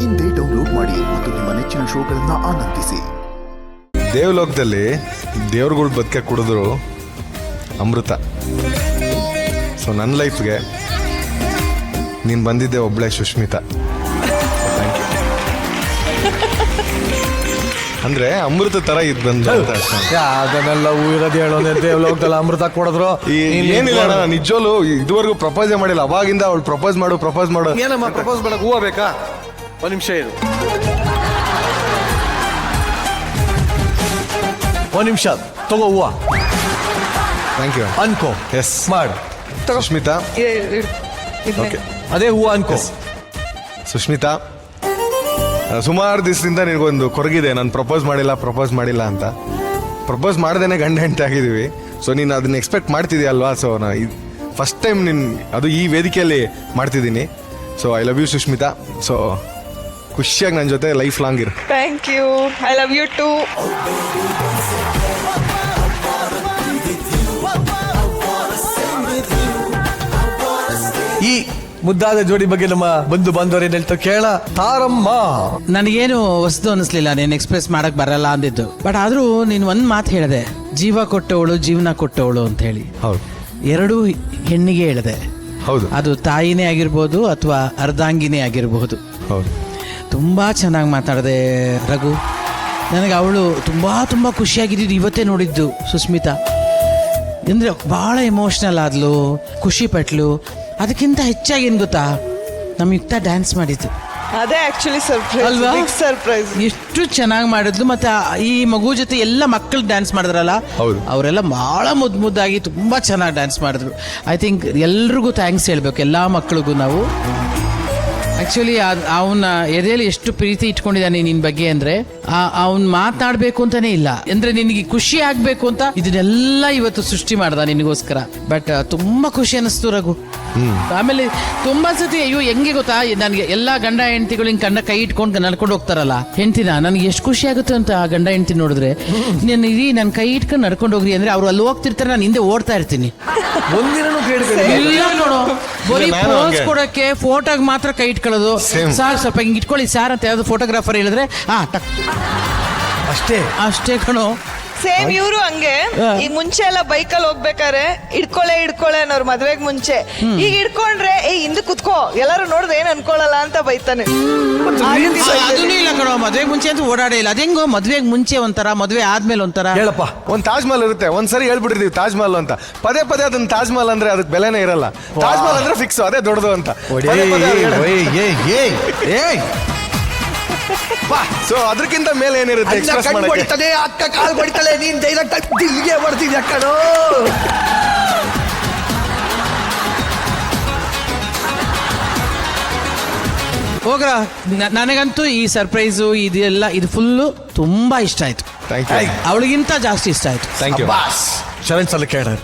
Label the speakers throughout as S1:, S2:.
S1: ಇಂದೇ ಡೌನ್ಲೋಡ್ ಮಾಡಿ ಮತ್ತು ನಿಮ್ಮ ನೆಚ್ಚಿನ ಶೋಗಳನ್ನ ಆನಂದಿಸಿ.
S2: ದೇವಲೋಕದಲ್ಲಿ ದೇವ್ರುಗಳು ಬದುಕೆ ಕುಡಿದ್ರು ಅಮೃತ. ಸೊ ನನ್ನ ಲೈಫ್ಗೆ ನೀನು ಬಂದಿದ್ದೆ ಒಬ್ಳೆ ಸುಷ್ಮಿತಾ. Thank you. ಅಂದ್ರೆ ಅಮೃತ ತರ ಇದ್ ಬಂದ
S3: ಅದನ್ನೆಲ್ಲ ಊರದ್ ಹೇಳೋನೆ ದೇವಲೋಕದಲ್ಲಿ ಅಮೃತ ಕೊಡಿದ್ರು.
S2: ಏನಿಲ್ಲ ಅಣ್ಣ, ನಿಜವಲ್ಲೂ ಇದುವರೆಗೂ ಪ್ರಪೋಸೇ ಮಾಡಿಲ್ಲ. ಅವಾಗಿಂದ ಅವಳು ಪ್ರಪೋಸ್ ಮಾಡು.
S3: ಏನಮ್ಮ ಪ್ರಪೋಸ್ ಮಾಡಕ್ ಹೂವ ಬೇಕಾ? ಒಂದ್ ನಿಮಿಷ ಇರು, ಒಂದ್ ನಿಮಿಷ ತಗೋ ಹೂವ.
S2: Thank you.
S3: ಅನ್ಕೋ
S2: ಎಸ್
S3: ಮಾಡು.
S2: ಸುಷ್ಮಿತಾ. ಓಕೆ,
S3: ಅದೇ ಹೂವ ಅನ್ಕೋ.
S2: ಸುಷ್ಮಿತಾ, ಸುಮಾರು ದಿವಸದಿಂದ ನಿನಗೊಂದು ಕೊರಗಿದೆ, ನಾನು ಪ್ರಪೋಸ್ ಮಾಡಿಲ್ಲ ಅಂತ. ಪ್ರಪೋಸ್ ಮಾಡ್ದೇನೆ ಗಂಡ ಹೆಂಡತಿ ಆಗಿದ್ದೀವಿ. ಸೊ ನೀನು ಅದನ್ನ ಎಕ್ಸ್ಪೆಕ್ಟ್ ಮಾಡ್ತಿದ್ದೀಯ ಅಲ್ವಾ? ಸೊ ನಾನು ಫಸ್ಟ್ ಟೈಮ್ ಅದು ಈ ವೇದಿಕೆಯಲ್ಲಿ ಮಾಡ್ತಿದ್ದೀನಿ. So I love you Sushmita. So ಖುಷಿಯಾಗಿ ನನ್ನ ಜೊತೆ ಲೈಫ್ ಲಾಂಗ್ ಇರು.
S4: Thank you. I love you too.
S3: ಈ ಮುದ್ದಾದ ಜೋಡಿ ಬಗ್ಗೆ ನಮ್ಮ ಬಂಧು ಬಾಂಧವರೇನು ಹೇಳ್ತಾ ಕೇಳ. ತಾರಮ್ಮ,
S5: ನನಗೇನು ಹೊಸದು ಅನಿಸ್ಲಿಲ್ಲ, ನೀನು ಎಕ್ಸ್ಪ್ರೆಸ್ ಮಾಡಕ್ ಬರಲ್ಲ ಅಂದಿದ್ದು. ಬಟ್ ಆದ್ರೂ ನೀನು ಒಂದ್ ಮಾತು ಹೇಳಿದೆ, ಜೀವ ಕೊಟ್ಟವಳು ಜೀವನ ಕೊಟ್ಟವಳು ಅಂತ ಹೇಳಿ.
S2: ಹೌದು,
S5: ಎರಡೂ ಹೆಣ್ಣಿಗೆ ಹೇಳಿದೆ.
S2: ಹೌದು,
S5: ಅದು ತಾಯಿನೇ ಆಗಿರ್ಬೋದು ಅಥವಾ ಅರ್ಧಾಂಗಿನೇ ಆಗಿರಬಹುದು.
S2: ಹೌದು.
S5: ತುಂಬಾ ಚೆನ್ನಾಗಿ ಮಾತಾಡಿದೆ ರಘು. ನನಗೆ ಅವಳು ತುಂಬಾ ಖುಷಿಯಾಗಿದ್ದು ಇವತ್ತೇ ನೋಡಿದ್ದು ಸುಸ್ಮಿತಾ. ಅಂದ್ರೆ ಬಹಳ ಎಮೋಷ್ನಲ್ ಆದ್ಲು, ಖುಷಿ ಪಟ್ಲು. ಅದಕ್ಕಿಂತ ಹೆಚ್ಚಾಗಿ ಏನ್ ಗೊತ್ತಾ, ನಮ್ಮ ಯುಕ್ತ ಡ್ಯಾನ್ಸ್ ಮಾಡಿದ್ದು
S4: ಅದೇ ಆಕ್ಚುಲಿ ಸರ್ಪ್ರೈಸ್
S5: ಅಲ್ವಾ?
S4: Big surprise.
S5: ಎಷ್ಟು ಚೆನ್ನಾಗಿ ಮಾಡಿದ್ಲು. ಮತ್ತೆ ಈ ಮಗು ಜೊತೆ ಎಲ್ಲ ಮಕ್ಕಳು ಡ್ಯಾನ್ಸ್ ಮಾಡಿದ್ರಲ್ಲ,
S2: ಹೌದು,
S5: ಅವರೆಲ್ಲ ಬಹಳ ಮುದ್ದಾಗಿ ತುಂಬಾ ಚೆನ್ನಾಗಿ ಡ್ಯಾನ್ಸ್ ಮಾಡಿದ್ರು. ಐ ಥಿಂಕ್ ಎಲ್ರಿಗೂ ಥ್ಯಾಂಕ್ಸ್ ಹೇಳ್ಬೇಕು, ಎಲ್ಲಾ ಮಕ್ಕಳಿಗೂ ನಾವು. ಆಕ್ಚುಲಿ ಅವನ ಎದೆಯಲ್ಲಿ ಎಷ್ಟು ಪ್ರೀತಿ ಇಟ್ಕೊಂಡಿದ್ದಾನೆ ನಿನ್ ಬಗ್ಗೆ ಅಂದ್ರೆ, ಅವನ್ ಮಾತನಾಡ್ಬೇಕು ಅಂತಾನೆ ಇಲ್ಲ, ಅಂದ್ರೆ ನಿನಗೆ ಖುಷಿ ಆಗ್ಬೇಕು ಅಂತ ಇದನ್ನೆಲ್ಲ ಇವತ್ತು ಸೃಷ್ಟಿ ಮಾಡ್ದ ನಿನಗೋಸ್ಕರ. ಬಟ್ ತುಂಬಾ ಖುಷಿ ಅನಿಸ್ತು ರಘು. ಆಮೇಲೆ ತುಂಬಾ ಸತಿ ಅಯ್ಯೋ ಹೆಂಗೆ ಗೊತ್ತಾ, ನನಗೆ ಎಲ್ಲಾ ಗಂಡ ಹೆಂಡತಿಗಳು ಹಿಂಗ್ ಕೈ ಇಟ್ಕೊಂಡು ನಡ್ಕೊಂಡು ಹೋಗ್ತಾರಲ್ಲ ಹೆಂಡತಿನ, ನನಗೆ ಎಷ್ಟು ಖುಷಿ ಆಗುತ್ತೆ ಅಂತ ಆ ಗಂಡ ಹೆಂಡತಿ ನೋಡಿದ್ರೆ. ನಾನು ಇಡೀ ನನ್ ಕೈ ಇಟ್ಕೊಂಡು ನಡ್ಕೊಂಡು ಹೋಗ್ರಿ ಅಂದ್ರೆ ಅವ್ರು ಅಲ್ಲಿ ಹೋಗ್ತಿರ್ತಾರೆ, ನಾನು ಹಿಂದೆ ಓಡ್ತಾ ಇರ್ತೀನಿ.
S3: ಒಂದಿನೂ
S5: ಇಲ್ಲ ನೋಡು, ಬರೀ ಪೋಸ್ ಕೊಡಕ್ಕೆ ಫೋಟೋಗ್ ಮಾತ್ರ ಕೈ ಇಟ್ಕೊಳ್ಳೋದು. ಸಾರ್ ಸ್ವಲ್ಪ ಹಿಂಗ್ ಇಟ್ಕೊಳ್ಳಿ ಸಾರ್ ಅಂತ ಯಾವ್ದು ಫೋಟೋಗ್ರಾಫರ್ ಹೇಳಿದ್ರೆ ಅಷ್ಟೇ ಕಣೋ.
S4: ಸೇಮ್ ಇವರು ಹಂಗೆ. ಈಗ ಮುಂಚೆ ಎಲ್ಲ ಬೈಕಲ್ಲಿ ಹೋಗ್ಬೇಕಾರೆ ಇಡ್ಕೊಳೆ ಅನ್ನೋರು ಮದ್ವೆಗ್ ಮುಂಚೆ. ಈಗ ಇಡ್ಕೊಂಡ್ರೆ ಹಿಂದೆ ಕುತ್ಕೋ, ಎಲ್ಲಾರು ನೋಡಿದ್ರೆ ಏನ್ ಅನ್ಕೊಳಲ್ಲ ಅಂತ ಬೈತಾನೆ.
S5: ಅದನ್ನೂ ಇಲ್ಲ ಕಣೋ, ಮದ್ವೆಗ್ ಮುಂಚೆ ಅಂತ ಓಡಾಡೇ ಇಲ್ಲ. ಅದೇಂಗೋ ಮದ್ವೆಗ್ ಮುಂಚೆ ಒಂಥರ, ಮದ್ವೆ ಆದ್ಮೇಲೆ ಒಂಥರ.
S3: ಹೇಳಪ್ಪ,
S2: ಒಂದ್ ತಾಜ್ ಮಹಲ್ ಇರುತ್ತೆ, ಒಂದ್ಸರಿ ಹೇಳ್ಬಿಟ್ಟಿರ್ತೀವಿ ತಾಜ್ ಮಹಲ್ ಅಂತ. ಪದೇ ಅದನ್ನ ತಾಜ್ ಮಹಲ್ ಅಂದ್ರೆ ಅದಕ್ಕೆ ಬೆಲೆನೇ ಇರಲ್ಲ. ತಾಜ್ ಮಹಲ್ ಅಂದ್ರೆ ಫಿಕ್ಸ್, ಅದೇ ದೊಡ್ಡದು ಅಂತ. ಸೊ ಅದಕ್ಕಿಂತ ಮೇಲೆ ಏನಿರುತ್ತೆ ಎಕ್ಸ್ಪ್ರೆಸ್ ಮಾಡಕ್ಕೆ?
S3: ಅಕ್ಕ ಕಾಲ್ ಹೊಡಿತಾಳೆ, ನೀನ್ ಡೈರೆಕ್ಟ್ ದಿಲ್ಗೆ ಬರ್ತಿದ್ಯಾ ಕಣೋ.
S5: ಹೋಗ್ರ, ನನಗಂತೂ ಈ ಸರ್ಪ್ರೈಸು ಇದೆಲ್ಲ ಇದು ಫುಲ್ಲು ತುಂಬಾ ಇಷ್ಟ ಆಯ್ತು.
S2: Thank you.
S5: ಅವಳಿಗಿಂತ ಜಾಸ್ತಿ ಇಷ್ಟ ಆಯ್ತು.
S2: Thank you.
S3: ಶರಣ್ ಸಲ ಕೇಳ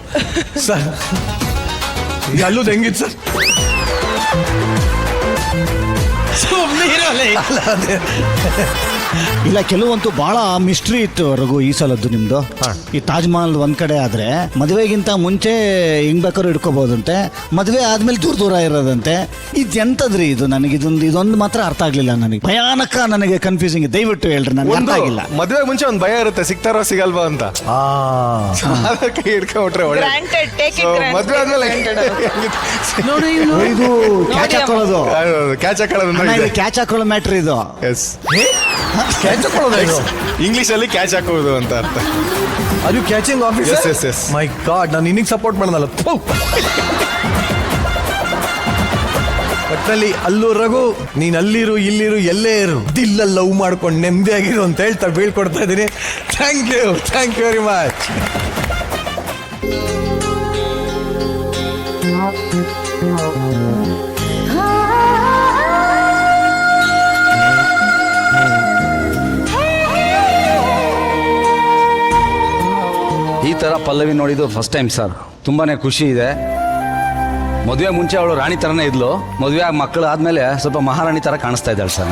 S3: ಸರ್, ಅಲ್ಲೂ ಹೆಂಗಿತ್ತು ಸರ್?
S6: ಇಲ್ಲ, ಕೆಲವಂತೂ ಬಹಳ ಮಿಸ್ಟ್ರಿ ಇತ್ತು ರಘು ಈ ಸಲದ್ದು ನಿಮ್ದು. ಈ ತಾಜ್ ಮಹಲ್ ಒಂದ್ ಕಡೆ ಆದ್ರೆ ಮದುವೆಗಿಂತ ಮುಂಚೆ ಹಿಂಗ್ ಬೇಕಾದ್ರೂ ಇಟ್ಕೋಬಹುದಂತೆ, ಮದುವೆ ಆದ್ಮೇಲೆ ದೂರ ಇರೋದಂತೆ. ಇದೆಂತದ್ರಿ ಇದು? ನನಗೆ ಇದೊಂದು ಮಾತ್ರ ಅರ್ಥ ಆಗ್ಲಿಲ್ಲ. ನನಗೆ ಭಯಾನಕ, ನನಗೆ ಕನ್ಫ್ಯೂಸಿಂಗ್. ದಯವಿಟ್ಟು ಹೇಳ್ರಿ, ನನಗೆ ಅರ್ಥ ಆಗಿಲ್ಲ.
S2: ಮದುವೆ ಮುಂಚೆ ಒಂದ್ ಭಯ ಇರುತ್ತೆ, ಸಿಗ್ತಾರೋ ಸಿಗಲ್ವಾ ಅಂತ. ಕೈ ಹಿಡ್ಕೊಂಡ್ರೆ ಒಳ್ಳೆ.
S4: Granted, take it granted.
S2: ಮದುವೆ ಆದ್ಮೇಲೆ
S5: ನೋಡಿ
S6: ಇದು ಕ್ಯಾಚ್ ಹಾಕೊಳ್ಳೋದು,
S2: ಕ್ಯಾಚ್ ಹಾಕೊಳ್ಳೋದು,
S6: ಕ್ಯಾಚ್ ಹಾಕೊಳ್ಳೋ ಮ್ಯಾಟ್ರ್ ಇದು.
S2: ಎಸ್, ಇಂಗ್ಲಿಷ್ ಅಲ್ಲಿ ಕ್ಯಾಚ್ ಹಾಕೋದು ಅಂತ ಅರ್ಥ.
S3: ಅದು catching officer.
S2: Yes yes yes.
S3: My god, ನಾನು ನಿನಗೆ ಸಪೋರ್ಟ್ ಮಾಡೋದಲ್ಲ. ಒಟ್ಟಲ್ಲಿ ಅಲ್ಲೂ ರಘು, ನೀನ್ ಅಲ್ಲಿರು ಇಲ್ಲಿರು ಎಲ್ಲೇ ಇರು, ದಿಲ್ಲ ಲವ್ ಮಾಡ್ಕೊಂಡು ನೆಮ್ಮದಿಯಾಗಿರು ಅಂತ ಹೇಳ್ತಾ ಬೀಳ್ಕೊಡ್ತಾ ಇದ್ದೀನಿ. Thank you very much.
S7: ಈ ಥರ ಪಲ್ಲವಿ ನೋಡಿದ್ದು ಫಸ್ಟ್ ಟೈಮ್ ಸರ್. ತುಂಬಾ ಖುಷಿ ಇದೆ. ಮದುವೆ ಮುಂಚೆ ಅವಳು ರಾಣಿ ಥರನೇ ಇದ್ಲು, ಮದುವೆ ಮಕ್ಕಳು ಆದಮೇಲೆ ಸ್ವಲ್ಪ ಮಹಾರಾಣಿ ಥರ ಕಾಣಿಸ್ತಾ ಇದ್ದಾಳೆ ಸರ್.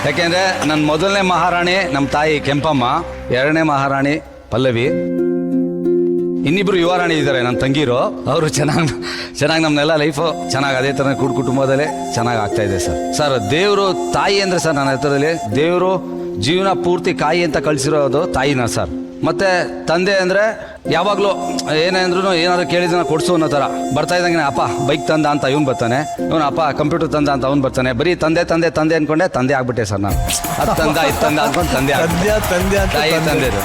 S7: ಯಾಕೆಂದರೆ ನನ್ನ ಮೊದಲನೇ ಮಹಾರಾಣಿ ನಮ್ಮ ತಾಯಿ ಕೆಂಪಮ್ಮ, ಎರಡನೇ ಮಹಾರಾಣಿ ಪಲ್ಲವಿ. ಇನ್ನಿಬ್ರು ಯುವರಾಣಿ ಇದ್ದಾರೆ ನನ್ನ ತಂಗಿರು, ಅವರು ಚೆನ್ನಾಗಿ ನಮ್ಮನ್ನೆಲ್ಲ ಲೈಫು ಚೆನ್ನಾಗಿ ಅದೇ ಥರ ಕುಟುಂಬದಲ್ಲೇ ಚೆನ್ನಾಗಿ ಆಗ್ತಾ ಇದೆ ಸರ್. ಸರ್ ದೇವರು ತಾಯಿ ಅಂದರೆ ಸರ್ ನನ್ನ ಹತ್ರದಲ್ಲಿ ದೇವರು ಜೀವನ ಪೂರ್ತಿ ಕಾಯಿ ಅಂತ ಕಳಿಸಿರೋದು ತಾಯಿನ ಸರ್. ಮತ್ತೆ ತಂದೆ ಅಂದರೆ ಯಾವಾಗಲೂ ಏನೇಂದ್ರೂ ಏನಾದ್ರು ಕೇಳಿದ್ರೆ ಕೊಡ್ಸು ಅನ್ನೋ ಥರ. ಬರ್ತಾ ಇದ್ದಂಗೆ ಅಪ್ಪ ಬೈಕ್ ತಂದ ಅಂತ ಇವನು ಬರ್ತಾನೆ, ಇವನು ಅಪ್ಪ ಕಂಪ್ಯೂಟರ್ ತಂದ ಅಂತ ಅವ್ನು ಬರ್ತಾನೆ. ಬರೀ ತಂದೆ ತಂದೆ ತಂದೆ ಅನ್ಕೊಂಡೆ ತಂದೆ ಆಗ್ಬಿಟ್ಟೆ ಸರ್ ನಾನು. ಅದು ತಂದ ಇದು ತಂದ ಅನ್ಕೊಂಡು ತಂದೆ ತಾಯಿ ತಂದೆದು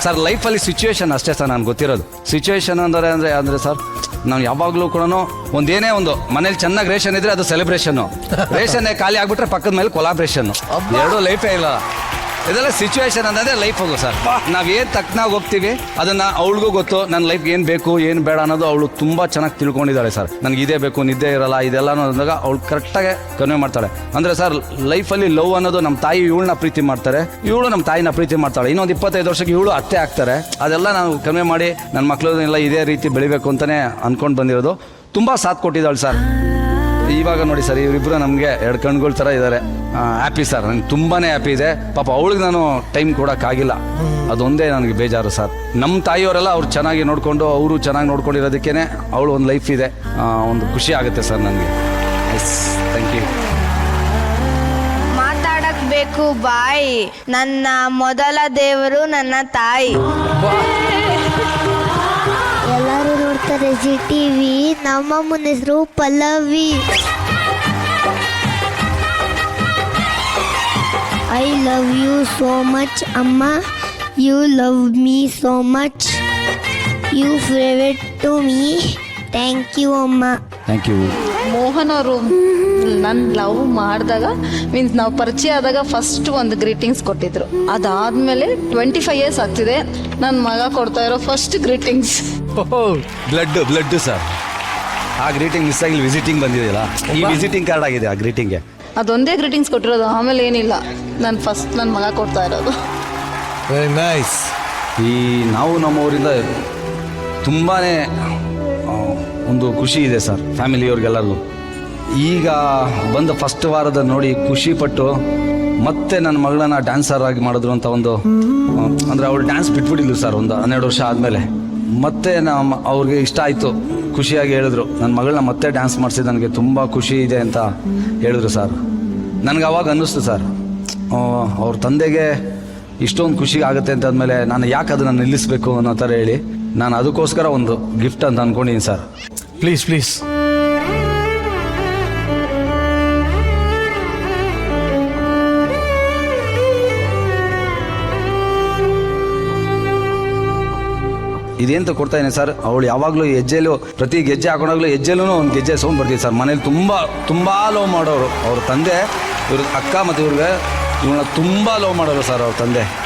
S7: ಸರ್. ಲೈಫಲ್ಲಿ ಸಿಚುವೇಶನ್ ಅಷ್ಟೇ ಸರ್ ನಾನು ಗೊತ್ತಿರೋದು. ಸಿಚುವೇಶನ್ ಅಂದರೆ ಸರ್ ನಾವು ಯಾವಾಗಲೂ ಕೂಡ ಒಂದೇನೇ ಒಂದು ಮನೇಲಿ ಚೆನ್ನಾಗಿ ರೇಷನ್ ಇದ್ರೆ ಅದು ಸೆಲೆಬ್ರೇಷನ್ನು, ರೇಷನ್ನೇ ಖಾಲಿ ಆಗ್ಬಿಟ್ರೆ ಪಕ್ಕದ ಮೇಲೆ ಕೊಲಾಬ್ರೇಷನ್ನು, ಎರಡೂ ಲೈಫೇ ಇಲ್ಲ. ಇದೆಲ್ಲ ಸಿಚುವೇಶನ್ ಅಂದರೆ ಲೈಫ್ ಹೋಗು ಸರ್. ನಾವೇನು ತಕ್ಕನಾಗಿ ಹೋಗ್ತೀವಿ ಅದನ್ನು ಅವಳಿಗೂ ಗೊತ್ತು, ನನ್ನ ಲೈಫ್ಗೆ ಏನು ಬೇಕು ಏನು ಬೇಡ ಅನ್ನೋದು ಅವಳು ತುಂಬ ಚೆನ್ನಾಗಿ ತಿಳ್ಕೊಂಡಿದ್ದಾಳೆ ಸರ್. ನನಗೆ ಇದೇ ಬೇಕು ನಿದ್ದೆ ಇರಲ್ಲ ಇದೆಲ್ಲ ಅನ್ನೋದಾಗ ಅವಳು ಕರೆಕ್ಟಾಗಿ ಕನ್ವೆ ಮಾಡ್ತಾಳೆ. ಅಂದರೆ ಸರ್ ಲೈಫಲ್ಲಿ ಲವ್ ಅನ್ನೋದು ನಮ್ಮ ತಾಯಿ ಇವಳನ್ನ ಪ್ರೀತಿ ಮಾಡ್ತಾರೆ, ಇವಳು ನಮ್ಮ ತಾಯಿನ ಪ್ರೀತಿ ಮಾಡ್ತಾಳೆ. ಇನ್ನೊಂದು 25 ವರ್ಷಕ್ಕೆ ಇವಳು ಅತ್ತೆ ಆಗ್ತಾರೆ. ಅದೆಲ್ಲ ನಾವು ಕನ್ವೆ ಮಾಡಿ ನನ್ನ ಮಕ್ಕಳನ್ನೆಲ್ಲ ಇದೇ ರೀತಿ ಬೆಳಿಬೇಕು ಅಂತಲೇ ಅಂದ್ಕೊಂಡು ಬಂದಿರೋದು. ತುಂಬ ಸಾಥ್ ಕೊಟ್ಟಿದ್ದಾಳೆ ಸರ್. ಇವಾಗ ನೋಡಿ ಸರ್ ಇವರಿಬ್ಬರು ನಮಗೆ 2 ಕಣ್ಗಳ ಥರ ಇದ್ದಾರೆ. ಹ್ಯಾಪಿ ಸರ್, ನನಗೆ ತುಂಬಾ ಹ್ಯಾಪಿ ಇದೆ. ಪಾಪ ಅವಳಿಗೆ ನಾನು ಟೈಮ್ ಕೊಡೋಕ್ಕಾಗಿಲ್ಲ, ಅದೊಂದೇ ನನಗೆ ಬೇಜಾರು ಸರ್. ನಮ್ಮ ತಾಯಿಯವರೆಲ್ಲ ಅವ್ರು ಚೆನ್ನಾಗಿ ನೋಡಿಕೊಂಡು ಅವರು ಚೆನ್ನಾಗಿ ನೋಡ್ಕೊಂಡಿರೋದಕ್ಕೇ ಅವಳು ಒಂದು ಲೈಫ್ ಇದೆ, ಒಂದು ಖುಷಿ ಆಗುತ್ತೆ ಸರ್ ನನಗೆ. Yes, thank you.
S8: ಮಾತಾಡಕ್ ಬೇಕು ಬಾಯ್, ನನ್ನ ಮೊದಲ ದೇವರು ನನ್ನ ತಾಯಿ.
S9: ಎಲ್ಲರೂ ನೋಡ್ತಾರೆ ಜಿ ಟಿವಿ. ನಮ್ಮ ಅಮ್ಮನ ಹೆಸರು Pallavi. I love you so much ಅಮ್ಮ, you love me so much, you favourite to me. Thank you ಅಮ್ಮ.
S7: Thank you.
S10: ಮೋಹನ್ ಅವರು ನನ್ನ ಲವ್ ಮಾಡಿದಾಗ ಮೀನ್ಸ್ ನಾವು ಪರಿಚಯ ಆದಾಗ ಫಸ್ಟ್ ಒಂದು ಗ್ರೀಟಿಂಗ್ಸ್ ಕೊಟ್ಟಿದ್ರು. ಅದಾದಮೇಲೆ 25 ಇಯರ್ಸ್ ಆಗ್ತಿದೆ. ನನ್ನ ಮಗ ಕೊಡ್ತಾ ಇರೋ ಫಸ್ಟ್ ಗ್ರೀಟಿಂಗ್ಸ್
S7: ಬ್ಲಡ್ ಸರ್. ಆ ಗ್ರೀಟಿಂಗ್ ಮಿಸ್ ಆಗಿ ವಿಸಿಟಿಂಗ್ ಬಂದಿದೆಯಲ್ಲ, ಈ ವಿಸಿಟಿಂಗ್ ಕಾರ್ಡ್ ಆಗಿದೆ ಆ ಗ್ರೀಟಿಂಗ್ಗೆ.
S10: ಅದೊಂದೇ ಗ್ರೀಟಿಂಗ್ಸ್ ಕೊಟ್ಟಿರೋದು, ಆಮೇಲೆ ಏನಿಲ್ಲ. ನಾನು ಫಸ್ಟ್ ನನ್ನ ಮಗ ಕೊಡ್ತಾ ಇರೋದು.
S3: Very nice.
S7: ಈ ನಾವು ನಮ್ಮವರಿಂದ ತುಂಬಾ ಒಂದು ಖುಷಿ ಇದೆ ಸರ್ ಫ್ಯಾಮಿಲಿಯವ್ರಿಗೆಲ್ಲರಿಗೂ. ಈಗ ಬಂದ ಫಸ್ಟ್ ವಾರದ ನೋಡಿ ಖುಷಿಪಟ್ಟು ಮತ್ತೆ ನನ್ನ ಮಗಳನ್ನ ಡ್ಯಾನ್ಸರ್ ಆಗಿ ಮಾಡಿದ್ರು ಅಂತ ಒಂದು ಅಂದರೆ ಅವಳು ಡ್ಯಾನ್ಸ್ ಬಿಟ್ಬಿಟ್ಟಿದ್ಲು ಸರ್ ಒಂದು 12 ವರ್ಷ ಆದಮೇಲೆ. ಮತ್ತೆ ಅವ್ರಿಗೆ ಇಷ್ಟ ಆಯಿತು, ಖುಷಿಯಾಗಿ ಹೇಳಿದ್ರು ನನ್ನ ಮಗಳನ್ನ ಮತ್ತೆ ಡ್ಯಾನ್ಸ್ ಮಾಡಿಸಿದ್ದು ನನಗೆ ತುಂಬ ಖುಷಿ ಇದೆ ಅಂತ ಹೇಳಿದ್ರು ಸರ್. ನನಗೆ ಅವಾಗ ಅನ್ನಿಸ್ತು ಸರ್, ಅವ್ರ ತಂದೆಗೆ ಇಷ್ಟೊಂದು ಖುಷಿ ಆಗುತ್ತೆ ಅಂತ ಅಂದಮೇಲೆ ನಾನು ಯಾಕೆ ಅದನ್ನು ನಿಲ್ಲಿಸಬೇಕು ಅನ್ನೋ ಥರ ಹೇಳಿ ನಾನು ಅದಕ್ಕೋಸ್ಕರ ಒಂದು ಗಿಫ್ಟ್ ಅಂತ ಅಂದ್ಕೊಂಡಿದ್ದೀನಿ ಸರ್.
S3: Please please.
S7: ಇದೇಂತ ಕೊಡ್ತಾ ಇದ್ದೀನಿ ಸರ್. ಅವಳು ಯಾವಾಗಲೂ ಹೆಜ್ಜೆಲು ಪ್ರತಿ ಗೆಜ್ಜೆ ಹಾಕೊಂಡಾಗಲೂ ಹೆಜ್ಜೆಲೂ ಒಂದು ಗೆಜ್ಜೆ ಸೌಂಡ್ ಬರ್ತೀವಿ ಸರ್. ಮನೇಲಿ ತುಂಬ ಲವ್ ಮಾಡೋರು ಅವ್ರ ತಂದೆ. ಇವ್ರ ಅಕ್ಕ ಮತ್ತು ಇವ್ರಿಗೆ ಇವಳನ್ನ ತುಂಬ ಲವ್ ಮಾಡೋರು ಸರ್ ಅವ್ರ ತಂದೆ.